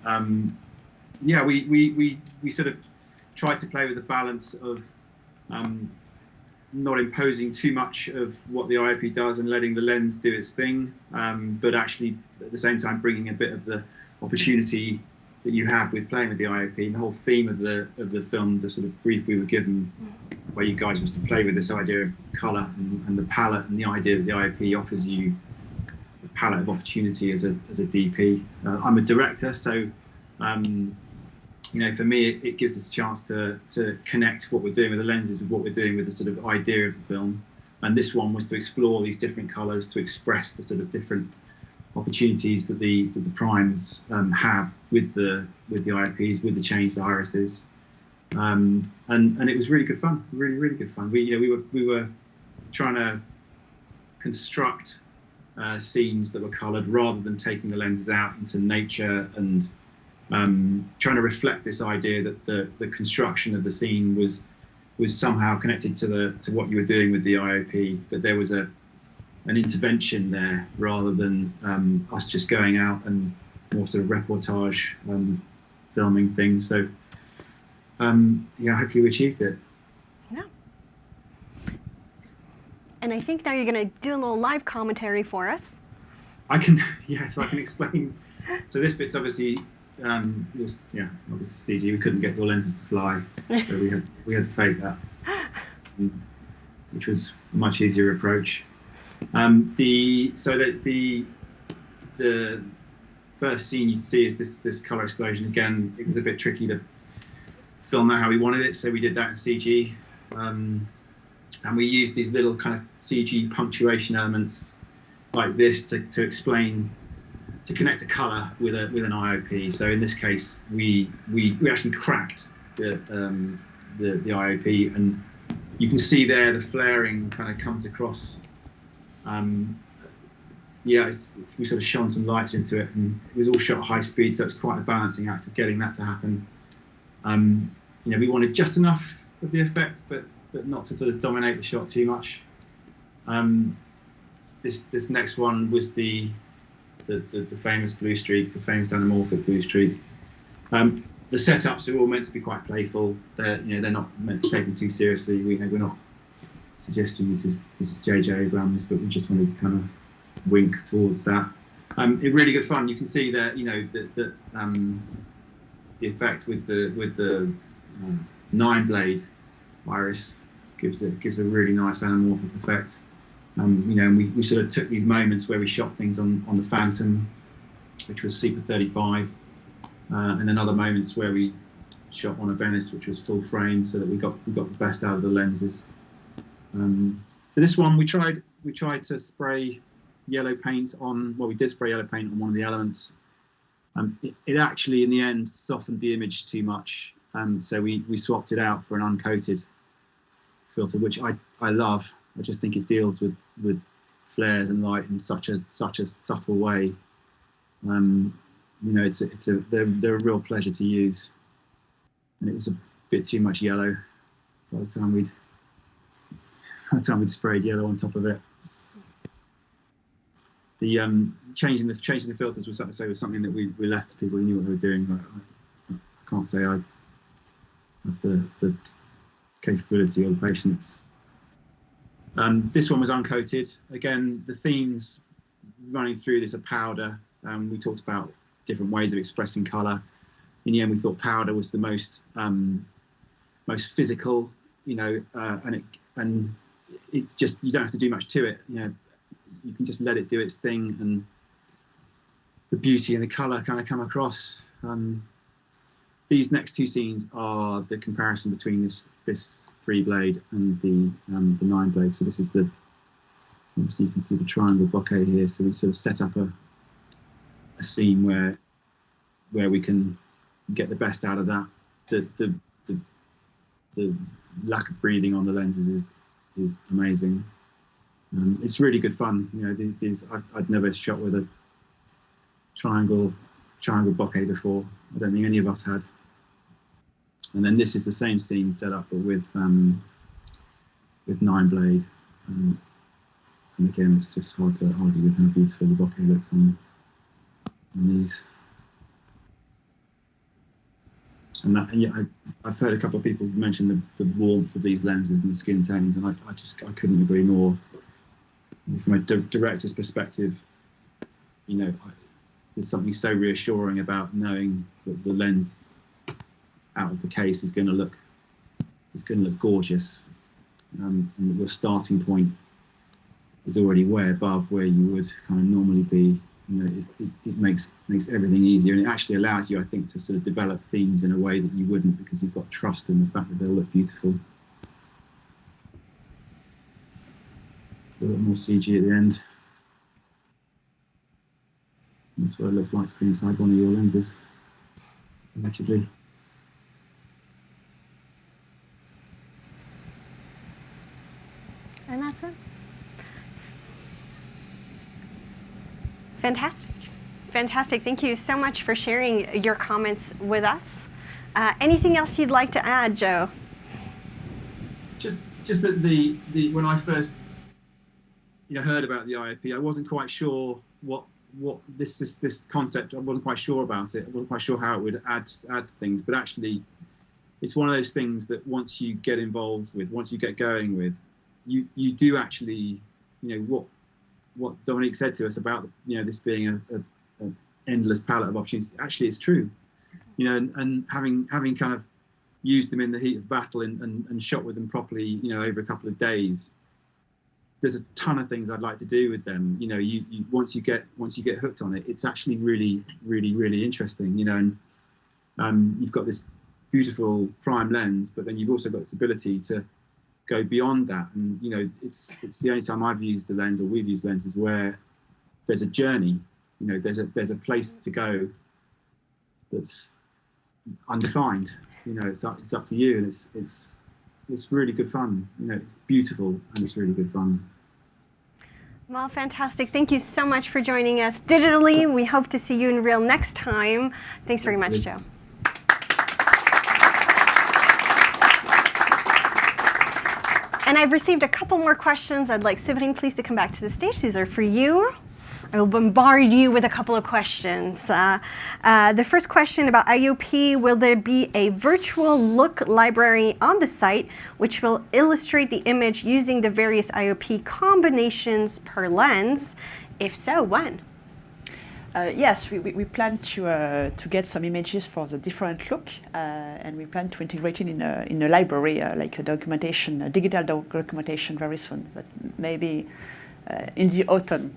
Yeah, we sort of tried to play with the balance of not imposing too much of what the IOP does and letting the lens do its thing, but actually at the same time bringing a bit of the opportunity that you have with playing with the IOP. And the whole theme of the film, the sort of brief we were given, where you guys was to play with this idea of colour and the palette, and the idea that the IOP offers you a palette of opportunity as a DP. I'm a director, so you know, for me, it gives us a chance to connect what we're doing with the lenses with what we're doing with the sort of idea of the film. And this one was to explore these different colours, to express the sort of different opportunities that the primes have with the IOPs, with the changed irises. And it was really good fun, really, really good fun. We were trying to construct scenes that were coloured rather than taking the lenses out into nature and trying to reflect this idea that the construction of the scene was somehow connected to what you were doing with the IOP, that there was an intervention there rather than us just going out and more sort of reportage filming things. So yeah, hopefully we achieved it. Yeah. And I think now you're going to do a little live commentary for us. I can explain. So this bit's obviously obviously CG. We couldn't get your lenses to fly, so we had to fake that, which was a much easier approach. The first scene you see is this color explosion. Again, it was a bit tricky to film that how we wanted it, so we did that in CG, and we used these little kind of CG punctuation elements like this to explain, to connect a color with an IOP. So in this case, we actually cracked the IOP, and you can see there the flaring kind of comes across. We sort of shone some lights into it, and it was all shot at high speed, so it's quite a balancing act of getting that to happen. We wanted just enough of the effect, but not to sort of dominate the shot too much. This next one was the famous blue streak, the famous anamorphic blue streak. The setups are all meant to be quite playful. They're not meant to be taken too seriously. We're not suggesting this is J.J. Abrams, but we just wanted to kind of wink towards that. It's really good fun. You can see that the effect with the 9-blade iris gives a really nice anamorphic effect. And we sort of took these moments where we shot things on the Phantom, which was Super 35, and then other moments where we shot on a Venice, which was full frame, so that we got the best out of the lenses. For this one, we tried to spray yellow paint on. Well, we did spray yellow paint on one of the elements. It actually, in the end, softened the image too much, so we swapped it out for an uncoated filter, which I love. I just think it deals with flares and light in such a subtle way. You know, they're a real pleasure to use. And it was a bit too much yellow by the time we'd sprayed yellow on top of it. The changing the filters was something that we left to people who knew what they were doing. I can't say I have the capability or the patience. This one was uncoated. Again, the themes running through this are powder. We talked about different ways of expressing colour. In the end, we thought powder was the most physical, you know, and it just, you don't have to do much to it. You know, you can just let it do its thing, and the beauty and the colour kind of come across. These next two scenes are the comparison between this 3-blade and the 9-blade. So this is obviously you can see the triangle bokeh here. So we sort of set up a scene where we can get the best out of that. The lack of breathing on the lenses is amazing. It's really good fun. You know, I'd never shot with a triangle bokeh before. I don't think any of us had. And then this is the same scene set up, but with 9-blade. And again, it's just hard to argue with how beautiful the bokeh looks on these. And I've heard a couple of people mention the warmth of these lenses and the skin tones, and I couldn't agree more. From a director's perspective, you know, there's something so reassuring about knowing that the lens out of the case is going to look gorgeous, and that your starting point is already way above where you would kind of normally be. You know, it makes everything easier, and it actually allows you, I think, to sort of develop themes in a way that you wouldn't, because you've got trust in the fact that they'll look beautiful. A little more CG at the end. That's what it looks like to be inside one of your lenses, allegedly. And that's it. Fantastic. Fantastic. Thank you so much for sharing your comments with us. Anything else you'd like to add, Joe? Just that the when I first heard about the IOP, I wasn't quite sure what this concept. I wasn't quite sure about it. I wasn't quite sure how it would add things. But actually, it's one of those things that once you get involved with, once you get going with, you do actually, what Dominique said to us about this being an endless palette of opportunities. Actually, it's true. And having kind of used them in the heat of battle and shot with them properly, over a couple of days. There's a ton of things I'd like to do with them. You once you get hooked on it, it's actually really, really, really interesting. And you've got this beautiful prime lens, but then you've also got this ability to go beyond that. And it's the only time I've used a lens, or we've used lenses, where there's a journey. There's a place to go that's undefined. It's up to you, and it's really good fun. It's beautiful and it's really good fun. Well, fantastic. Thank you so much for joining us digitally. We hope to see you in real next time. Thanks very much, Joe. And I've received a couple more questions. I'd like Séverine, please, to come back to the stage. These are for you. I will bombard you with a couple of questions. The first question about IOP: will there be a virtual look library on the site which will illustrate the image using the various IOP combinations per lens? If so, when? Yes, we plan to get some images for the different look, and we plan to integrate it in a library, like a documentation, a digital documentation very soon, but maybe in the autumn.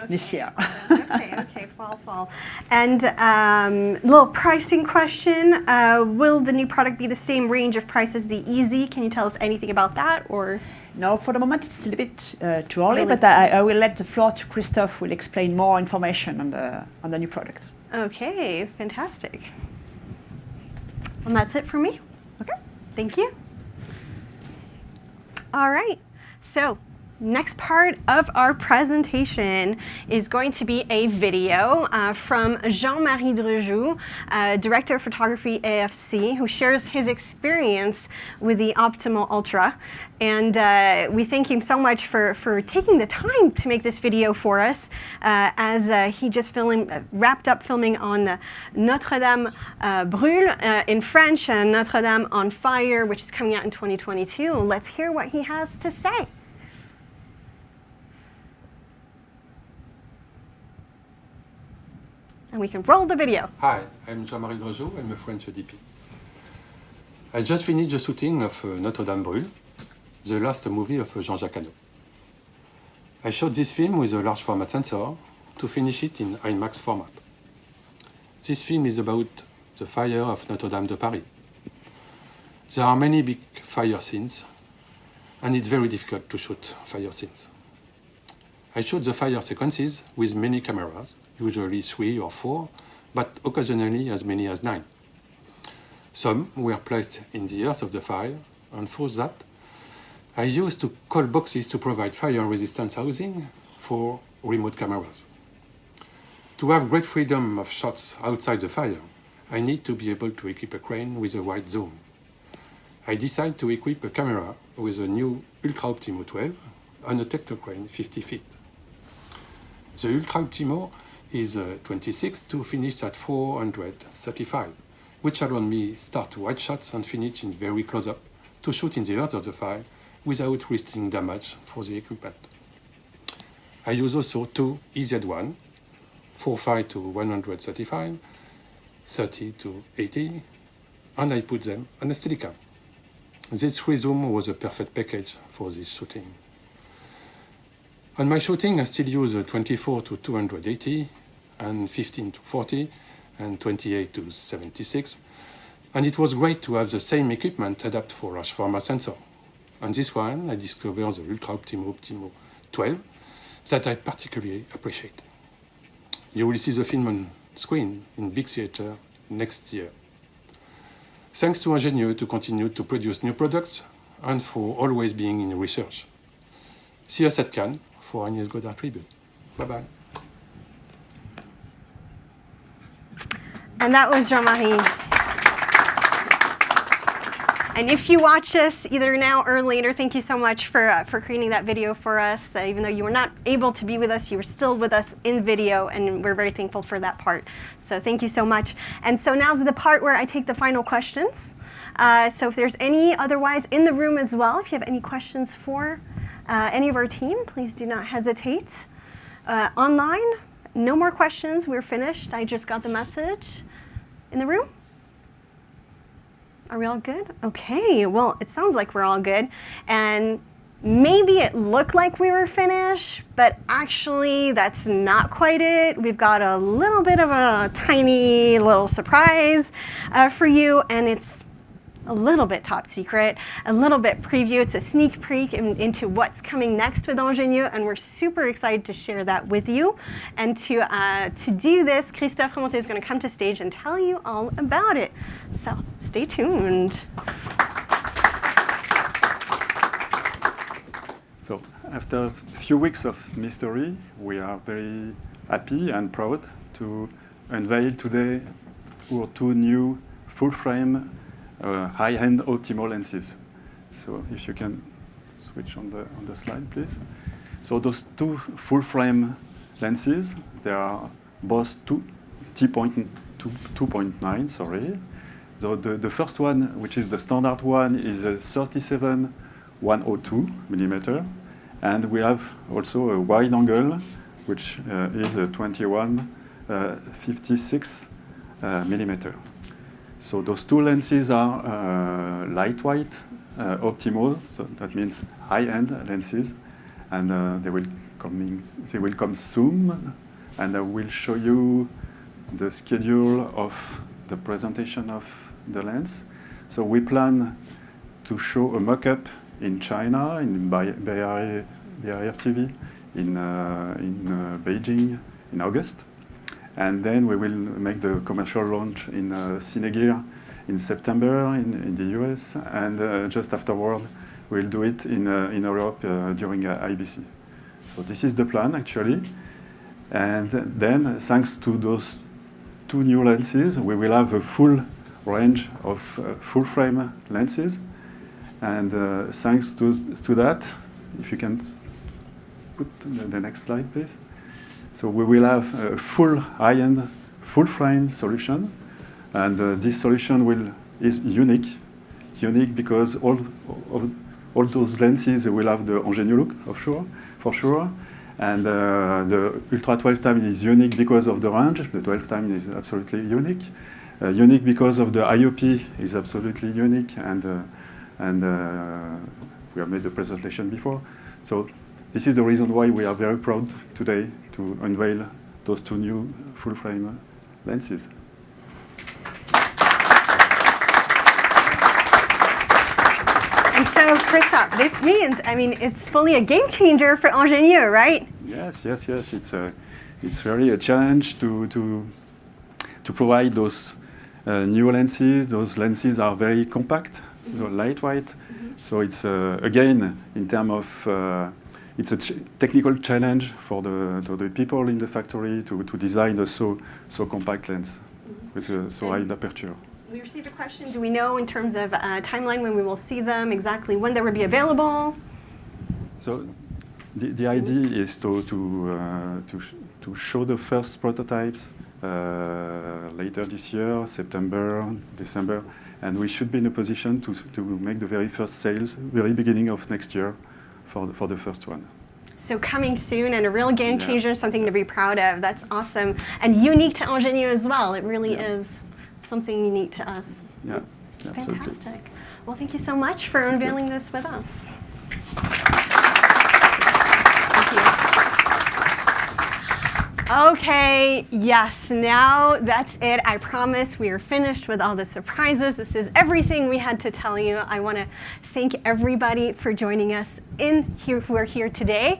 this year. Okay, fall. And little pricing question. Will the new product be the same range of price as the Easy? Can you tell us anything about that, or? No, for the moment it's a little bit too early, but I will let the floor to Christophe, who will explain more information on the new product. Okay, fantastic. And that's it for me. Okay. Thank you. All right, so next part of our presentation is going to be a video from Jean-Marie Drejou, Director of Photography AFC, who shares his experience with the Optimo Ultra. And we thank him so much for taking the time to make this video for us, as he just wrapped up filming on Notre-Dame Brûle in French, Notre-Dame on Fire, which is coming out in 2022. Let's hear what he has to say. And we can roll the video. Hi, I'm Jean-Marie Drejou. I'm a French DP. I just finished the shooting of Notre-Dame Brûle, the last movie of Jean-Jacques Hano. I shot this film with a large format sensor to finish it in IMAX format. This film is about the fire of Notre-Dame de Paris. There are many big fire scenes, and it's very difficult to shoot fire scenes. I shot the fire sequences with many cameras, usually 3 or 4, but occasionally as many as 9. Some were placed in the earth of the fire, and for that, I used to cold boxes to provide fire-resistant housing for remote cameras. To have great freedom of shots outside the fire, I need to be able to equip a crane with a wide zoom. I decided to equip a camera with a new Ultra Optimo 12 on a Tecto crane 50 feet. The Ultra Optimo is 26 to finish at 435, which allowed me start wide shots and finish in very close-up to shoot in the earth of the fire without risking damage for the equipment. I use also 2 EZ1, 45 to 135, 30 to 80, and I put them on a Steadicam. This 3 zoom was a perfect package for this shooting. On my shooting, I still use 24 to 280, and 15 to 40, and 28 to 76. And it was great to have the same equipment adapted for large format sensor. On this one, I discovered the Ultra Optimo 12 that I particularly appreciate. You will see the film on screen in big theater next year. Thanks to Angenieux to continue to produce new products and for always being in research. See us at Cannes for Agnès Godard tribute. Bye-bye. And that was Jean-Marie. And if you watch us either now or later, thank you so much for creating that video for us. Even though you were not able to be with us, you were still with us in video, and we're very thankful for that part. So thank you so much. And so now's the part where I take the final questions. So if there's any otherwise in the room as well, if you have any questions for any of our team, please do not hesitate. Online, no more questions. We're finished. I just got the message. In the room? Are we all good? Okay, well, it sounds like we're all good. And maybe it looked like we were finished, but actually that's not quite it. We've got a little bit of a tiny little surprise for you, and it's a little bit top secret, a little bit preview. It's a sneak peek into what's coming next with Angenieux, and we're super excited to share that with you. And to do this, Christophe Remonté is going to come to stage and tell you all about it. So stay tuned. So after a few weeks of mystery, we are very happy and proud to unveil today our 2 new full-frame high-end Optimo lenses. So if you can switch on the slide, please. So those 2 full-frame lenses, they are both 2.9, sorry. So the first one, which is the standard one, is a 37-102 millimeter, and we have also a wide angle, which is a 21-56 millimeter. So those 2 lenses are lightweight Optimo, so that means high-end lenses, and they will they will come soon, and I will show you the schedule of the presentation of the lens. So we plan to show a mock-up in China, in Bay Area TV, in Beijing in August. And then we will make the commercial launch in Cinegear in September in the US, and just afterward we'll do it in Europe during IBC. So this is the plan actually. And then thanks to those two new lenses, we will have a full range of full frame lenses. And thanks to that, if you can put the next slide, please. So we will have a full high-end, full frame solution. And this solution is unique because all those lenses will have the Angenieux look, for sure. And the Ultra 12 time is unique because of the range. The 12 time is absolutely unique. Unique because of the IOP is absolutely unique, and we have made the presentation before. So this is the reason why we are very proud today to unveil those two new full-frame lenses. And so, Christophe, this means, I mean, it's fully a game changer for Angenieux, right? Yes. It's really a challenge to provide those new lenses. Those lenses are very compact, lightweight. So it's again, in terms of, it's a technical challenge for the people in the factory to design a so compact lens with so high aperture. We received a question. Do we know in terms of timeline when we will see them, exactly when they will be available? So the idea is to show the first prototypes later this year, September, December, and we should be in a position to make the very first sales, very beginning of next year for the first one. So coming soon and a real game changer, something to be proud of. That's awesome. And unique to Angenieux as well. It really is something unique to us. Yeah, fantastic. Absolutely. Well, thank you so much for unveiling this with us. Okay, yes, now that's it. I promise we are finished with all the surprises. This is everything we had to tell you. I want to thank everybody for joining us who are here today.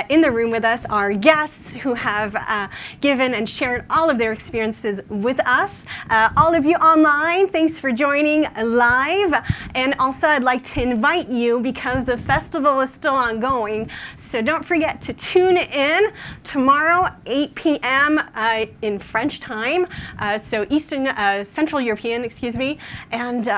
In the room with us are guests who have given and shared all of their experiences with us. All of you online, thanks for joining live. And also I'd like to invite you, because the festival is still ongoing, so don't forget to tune in tomorrow, 8 p.m. In French time, so Central European, excuse me, and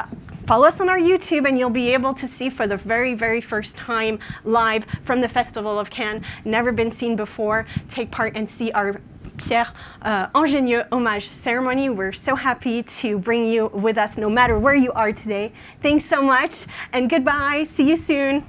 follow us on our YouTube, and you'll be able to see for the very, very first time live from the Festival of Cannes. Never been seen before. Take part and see our Pierre Angénieux homage ceremony. We're so happy to bring you with us no matter where you are today. Thanks so much, and goodbye. See you soon.